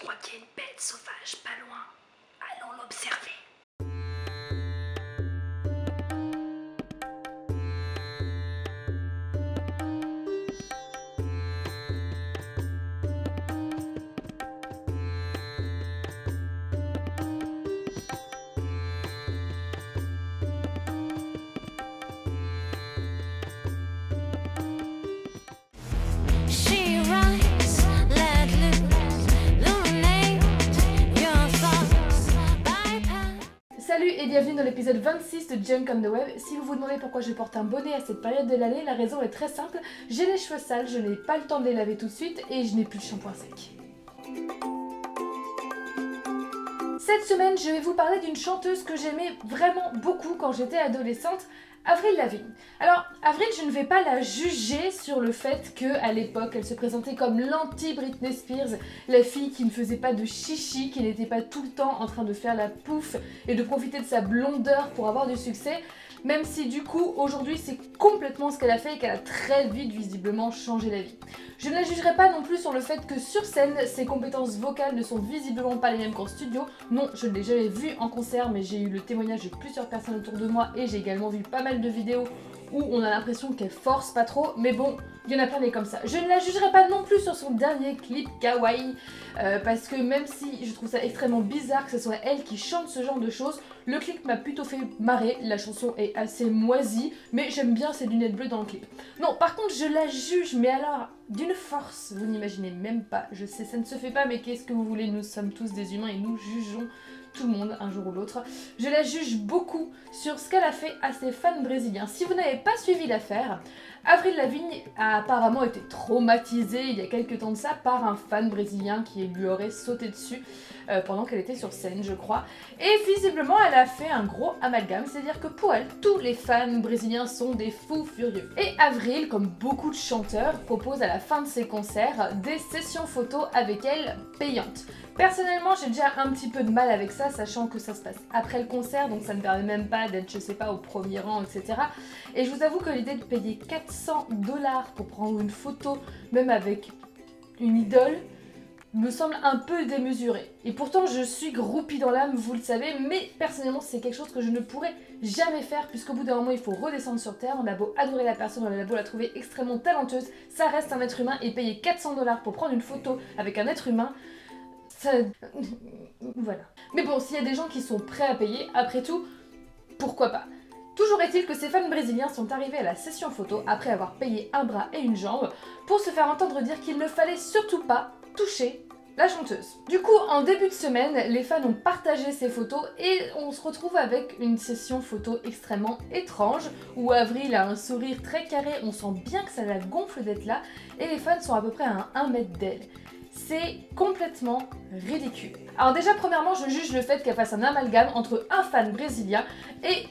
crois qu'il y a une bête sauvage pas loin. Allons l'observer. Salut et bienvenue dans l'épisode 26 de Junk on the Web. Si vous vous demandez pourquoi je porte un bonnet à cette période de l'année, la raison est très simple. J'ai les cheveux sales, je n'ai pas le temps de les laver tout de suite et je n'ai plus de shampoing sec. Cette semaine, je vais vous parler d'une chanteuse que j'aimais vraiment beaucoup quand j'étais adolescente, Avril Lavigne. Alors, Avril, je ne vais pas la juger sur le fait qu'à l'époque, elle se présentait comme l'anti-Britney Spears, la fille qui ne faisait pas de chichi, qui n'était pas tout le temps en train de faire la pouffe et de profiter de sa blondeur pour avoir du succès, même si du coup, aujourd'hui, c'est complètement ce qu'elle a fait et qu'elle a très vite, visiblement, changé la vie. Je ne la jugerai pas non plus sur le fait que sur scène, ses compétences vocales ne sont visiblement pas les mêmes qu'en studio. Non, je ne l'ai jamais vue en concert, mais j'ai eu le témoignage de plusieurs personnes autour de moi et j'ai également vu pas mal de vidéos où on a l'impression qu'elle force pas trop, mais bon, il y en a plein des comme ça. Je ne la jugerai pas non plus sur son dernier clip Kawaii, parce que même si je trouve ça extrêmement bizarre que ce soit elle qui chante ce genre de choses, le clip m'a plutôt fait marrer, la chanson est assez moisie, mais j'aime bien ces lunettes bleues dans le clip. Non, par contre, je la juge, mais alors, d'une force, vous n'imaginez même pas. Je sais, ça ne se fait pas, mais qu'est-ce que vous voulez, nous sommes tous des humains et nous jugeons tout le monde un jour ou l'autre. Je la juge beaucoup sur ce qu'elle a fait à ses fans brésiliens. Si vous n'avez pas suivi l'affaire, Avril Lavigne a apparemment été traumatisée il y a quelques temps de ça par un fan brésilien qui lui aurait sauté dessus pendant qu'elle était sur scène, je crois. Et visiblement, elle a fait un gros amalgame, c'est-à-dire que pour elle, tous les fans brésiliens sont des fous furieux. Et Avril, comme beaucoup de chanteurs, propose à la fin de ses concerts des sessions photos avec elle payantes. Personnellement, j'ai déjà un petit peu de mal avec ça, sachant que ça se passe après le concert, donc ça ne permet même pas d'être, je sais pas, au premier rang, etc. Et je vous avoue que l'idée de payer 400 $ pour prendre une photo, même avec une idole, me semble un peu démesurée. Et pourtant, je suis groupie dans l'âme, vous le savez, mais personnellement, c'est quelque chose que je ne pourrais jamais faire, puisqu'au bout d'un moment, il faut redescendre sur terre. On a beau adorer la personne, on a beau la trouver extrêmement talentueuse, ça reste un être humain, et payer 400 $ pour prendre une photo avec un être humain, ça... voilà. Mais bon, s'il y a des gens qui sont prêts à payer, après tout, pourquoi pas? Toujours est-il que ces fans brésiliens sont arrivés à la session photo après avoir payé un bras et une jambe pour se faire entendre dire qu'il ne fallait surtout pas toucher la chanteuse. Du coup, en début de semaine, les fans ont partagé ces photos et on se retrouve avec une session photo extrêmement étrange où Avril a un sourire très carré, on sent bien que ça la gonfle d'être là et les fans sont à peu près à 1 mètre d'elle. C'est complètement ridicule. Alors déjà, premièrement, je juge le fait qu'elle fasse un amalgame entre un fan brésilien et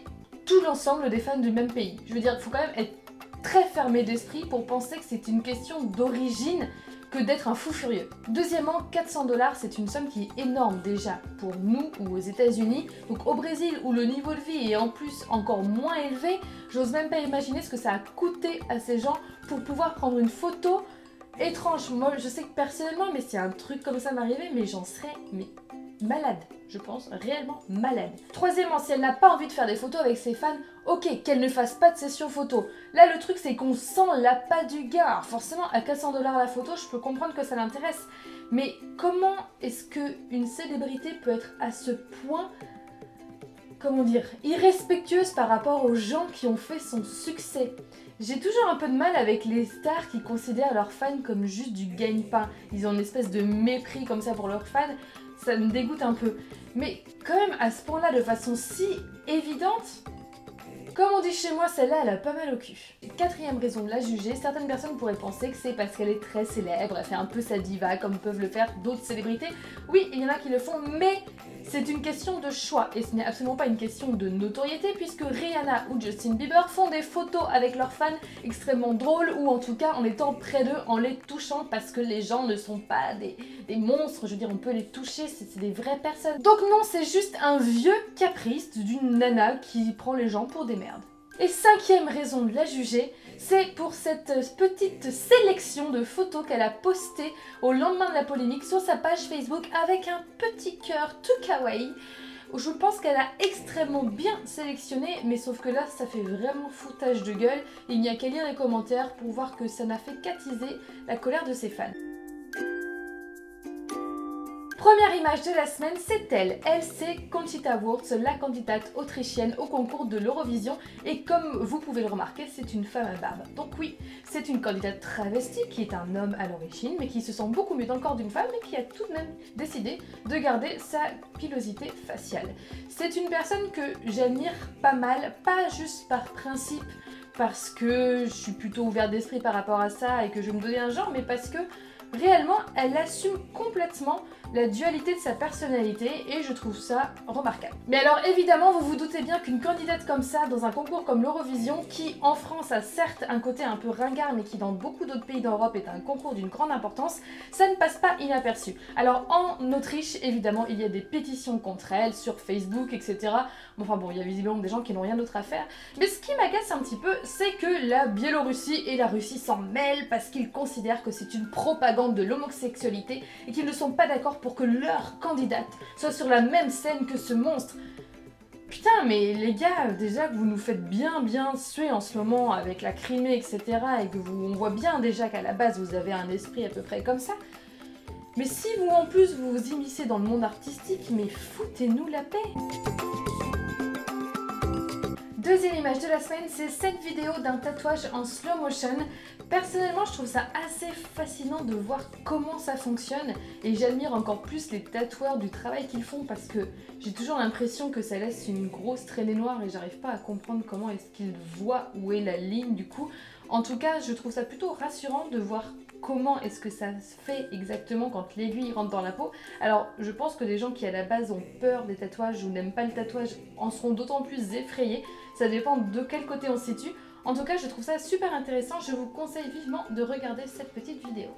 tout l'ensemble des fans du même pays. Je veux dire, il faut quand même être très fermé d'esprit pour penser que c'est une question d'origine que d'être un fou furieux. Deuxièmement, 400 $, c'est une somme qui est énorme déjà pour nous ou aux États-Unis. Donc au Brésil, où le niveau de vie est en plus encore moins élevé, j'ose même pas imaginer ce que ça a coûté à ces gens pour pouvoir prendre une photo étrange. Moi, je sais que personnellement, mais si un truc comme ça m'arrivait, mais j'en serais malade, je pense, réellement malade. Troisièmement, si elle n'a pas envie de faire des photos avec ses fans, ok, qu'elle ne fasse pas de session photo. Là, le truc, c'est qu'on sent l'appât du gars. Alors forcément, à 400 $ la photo, je peux comprendre que ça l'intéresse. Mais comment est-ce qu'une célébrité peut être à ce point, comment dire, irrespectueuse par rapport aux gens qui ont fait son succès? J'ai toujours un peu de mal avec les stars qui considèrent leurs fans comme juste du gagne-pain. Ils ont une espèce de mépris comme ça pour leurs fans, ça me dégoûte un peu. Mais quand même, à ce point-là, de façon si évidente, comme on dit chez moi, celle-là, elle a pas mal au cul. Quatrième raison de la juger, certaines personnes pourraient penser que c'est parce qu'elle est très célèbre, elle fait un peu sa diva, comme peuvent le faire d'autres célébrités. Oui, il y en a qui le font, mais c'est une question de choix, et ce n'est absolument pas une question de notoriété, puisque Rihanna ou Justin Bieber font des photos avec leurs fans extrêmement drôles, ou en tout cas en étant près d'eux, en les touchant, parce que les gens ne sont pas des monstres, je veux dire, on peut les toucher, c'est des vraies personnes. Donc non, c'est juste un vieux caprice d'une nana qui prend les gens pour des merdes. Et cinquième raison de la juger, c'est pour cette petite sélection de photos qu'elle a postées au lendemain de la polémique sur sa page Facebook avec un petit cœur tout kawaii. Je pense qu'elle a extrêmement bien sélectionné, mais sauf que là, ça fait vraiment foutage de gueule. Il n'y a qu'à lire les commentaires pour voir que ça n'a fait qu'attiser la colère de ses fans. Première image de la semaine, c'est elle. Elle, c'est Conchita Wurst, la candidate autrichienne au concours de l'Eurovision. Et comme vous pouvez le remarquer, c'est une femme à barbe. Donc oui, c'est une candidate travestie qui est un homme à l'origine, mais qui se sent beaucoup mieux dans le corps d'une femme et qui a tout de même décidé de garder sa pilosité faciale. C'est une personne que j'admire pas mal, pas juste par principe, parce que je suis plutôt ouverte d'esprit par rapport à ça et que je vais me donner un genre, mais parce que réellement, elle assume complètement la dualité de sa personnalité et je trouve ça remarquable. Mais alors évidemment, vous vous doutez bien qu'une candidate comme ça dans un concours comme l'Eurovision, qui en France a certes un côté un peu ringard mais qui dans beaucoup d'autres pays d'Europe est un concours d'une grande importance, ça ne passe pas inaperçu. Alors en Autriche, évidemment, il y a des pétitions contre elle sur Facebook, etc. Enfin bon, il y a visiblement des gens qui n'ont rien d'autre à faire. Mais ce qui m'agace un petit peu, c'est que la Biélorussie et la Russie s'en mêlent parce qu'ils considèrent que c'est une propagande de l'homosexualité et qu'ils ne sont pas d'accord pour que leur candidate soit sur la même scène que ce monstre. Putain, mais les gars, déjà que vous nous faites bien suer en ce moment avec la Crimée, etc. et que on voit bien déjà qu'à la base vous avez un esprit à peu près comme ça. Mais si vous en plus vous vous immiscez dans le monde artistique, mais foutez-nous la paix. Deuxième image de la semaine, c'est cette vidéo d'un tatouage en slow motion. Personnellement, je trouve ça assez fascinant de voir comment ça fonctionne et j'admire encore plus les tatoueurs du travail qu'ils font parce que j'ai toujours l'impression que ça laisse une grosse traînée noire et j'arrive pas à comprendre comment est-ce qu'ils voient où est la ligne du coup. En tout cas, je trouve ça plutôt rassurant de voir comment est-ce que ça se fait exactement quand l'aiguille rentre dans la peau. Alors, je pense que des gens qui à la base ont peur des tatouages ou n'aiment pas le tatouage en seront d'autant plus effrayés. Ça dépend de quel côté on se situe. En tout cas, je trouve ça super intéressant. Je vous conseille vivement de regarder cette petite vidéo.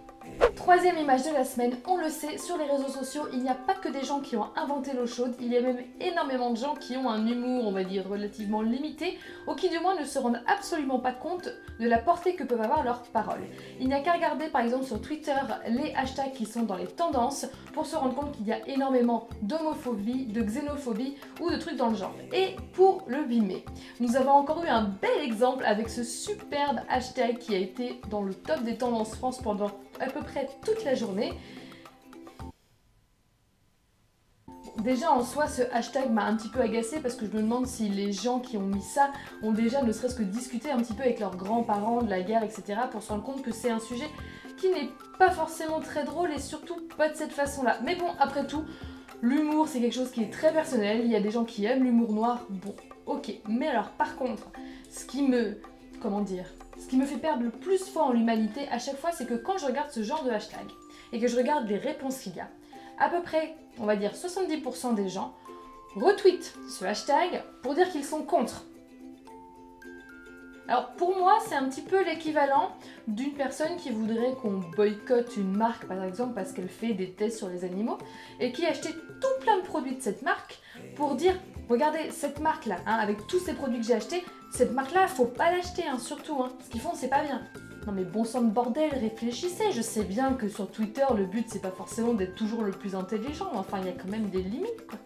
Troisième image de la semaine, on le sait, sur les réseaux sociaux, il n'y a pas que des gens qui ont inventé l'eau chaude, il y a même énormément de gens qui ont un humour, on va dire, relativement limité, ou qui du moins ne se rendent absolument pas compte de la portée que peuvent avoir leurs paroles. Il n'y a qu'à regarder par exemple sur Twitter les hashtags qui sont dans les tendances pour se rendre compte qu'il y a énormément d'homophobie, de xénophobie ou de trucs dans le genre. Et pour le 8 mai, nous avons encore eu un bel exemple avec ce superbe hashtag qui a été dans le top des tendances France pendant à peu près toute la journée. Déjà en soi ce hashtag m'a un petit peu agacée parce que je me demande si les gens qui ont mis ça ont déjà ne serait-ce que discuté un petit peu avec leurs grands-parents de la guerre, etc. pour se rendre compte que c'est un sujet qui n'est pas forcément très drôle et surtout pas de cette façon-là. Mais bon, après tout, l'humour c'est quelque chose qui est très personnel, il y a des gens qui aiment l'humour noir, bon, ok. Mais alors par contre, ce qui me fait perdre le plus foi en l'humanité à chaque fois, c'est que quand je regarde ce genre de hashtag et que je regarde les réponses qu'il y a, à peu près, on va dire 70% des gens retweetent ce hashtag pour dire qu'ils sont contre. Alors pour moi, c'est un petit peu l'équivalent d'une personne qui voudrait qu'on boycotte une marque par exemple parce qu'elle fait des tests sur les animaux et qui achetait tout plein de produits de cette marque pour dire regardez cette marque là, avec tous ces produits que j'ai achetés, cette marque là, faut pas l'acheter surtout, ce qu'ils font c'est pas bien. Non mais bon sang de bordel, réfléchissez, je sais bien que sur Twitter le but c'est pas forcément d'être toujours le plus intelligent, enfin il y a quand même des limites quoi.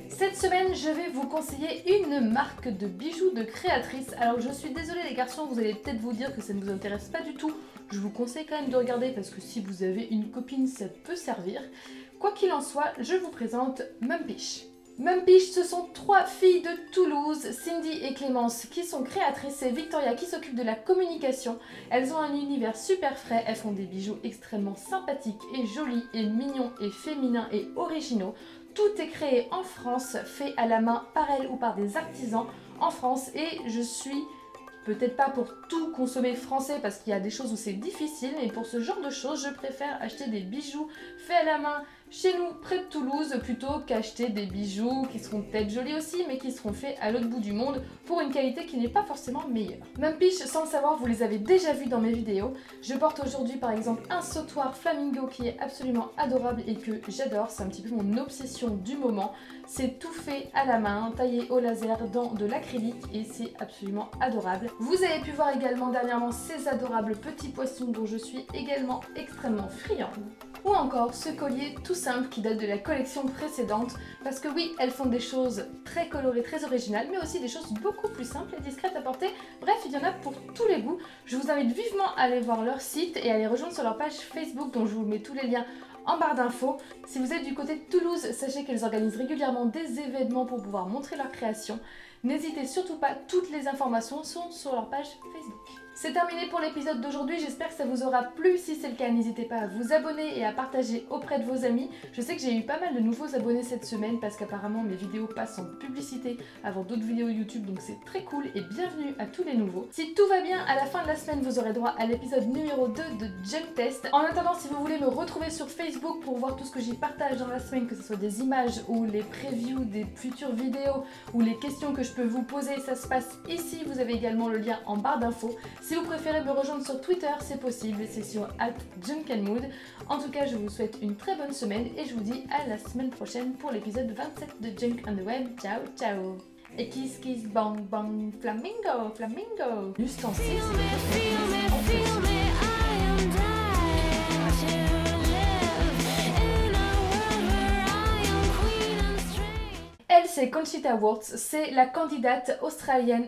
Cette semaine, je vais vous conseiller une marque de bijoux de créatrice. Alors je suis désolée les garçons, vous allez peut-être vous dire que ça ne vous intéresse pas du tout. Je vous conseille quand même de regarder parce que si vous avez une copine, ça peut servir. Quoi qu'il en soit, je vous présente Mumpish. Mumpish, ce sont 3 filles de Toulouse, Cindy et Clémence, qui sont créatrices et Victoria qui s'occupe de la communication. Elles ont un univers super frais, elles font des bijoux extrêmement sympathiques et jolis et mignons et féminins et originaux. Tout est créé en France, fait à la main par elles ou par des artisans en France et je suis peut-être pas pour tout consommer français parce qu'il y a des choses où c'est difficile, mais pour ce genre de choses, je préfère acheter des bijoux faits à la main chez nous, près de Toulouse, plutôt qu'acheter des bijoux qui seront peut-être jolis aussi, mais qui seront faits à l'autre bout du monde pour une qualité qui n'est pas forcément meilleure. Même piche, sans le savoir, vous les avez déjà vus dans mes vidéos. Je porte aujourd'hui par exemple un sautoir flamingo qui est absolument adorable et que j'adore, c'est un petit peu mon obsession du moment. C'est tout fait à la main, taillé au laser dans de l'acrylique et c'est absolument adorable. Vous avez pu voir également dernièrement ces adorables petits poissons dont je suis également extrêmement friande. Ou encore ce collier tout simple qui date de la collection précédente, parce que oui, elles font des choses très colorées, très originales, mais aussi des choses beaucoup plus simples et discrètes à porter. Bref, il y en a pour tous les goûts. Je vous invite vivement à aller voir leur site et à les rejoindre sur leur page Facebook, dont je vous mets tous les liens en barre d'infos. Si vous êtes du côté de Toulouse, sachez qu'elles organisent régulièrement des événements pour pouvoir montrer leur création. N'hésitez surtout pas, toutes les informations sont sur leur page Facebook. C'est terminé pour l'épisode d'aujourd'hui, j'espère que ça vous aura plu. Si c'est le cas, n'hésitez pas à vous abonner et à partager auprès de vos amis. Je sais que j'ai eu pas mal de nouveaux abonnés cette semaine parce qu'apparemment mes vidéos passent en publicité avant d'autres vidéos YouTube, donc c'est très cool et bienvenue à tous les nouveaux. Si tout va bien, à la fin de la semaine, vous aurez droit à l'épisode numéro 2 de Junk Test. En attendant, si vous voulez me retrouver sur Facebook pour voir tout ce que j'y partage dans la semaine, que ce soit des images ou les previews des futures vidéos ou les questions que je peux vous poser, ça se passe ici. Vous avez également le lien en barre d'infos. Si vous préférez me rejoindre sur Twitter, c'est possible, c'est sur @junkandmood. En tout cas, je vous souhaite une très bonne semaine et je vous dis à la semaine prochaine pour l'épisode 27 de Junk on the Web. Ciao, ciao. Et kiss kiss bang bang flamingo, flamingo. L'ustensile, elle, c'est Conchita Wurst, c'est la candidate australienne.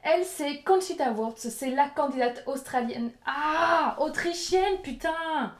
Elle, c'est Conchita Wurst, c'est la candidate australienne. Ah, autrichienne, putain!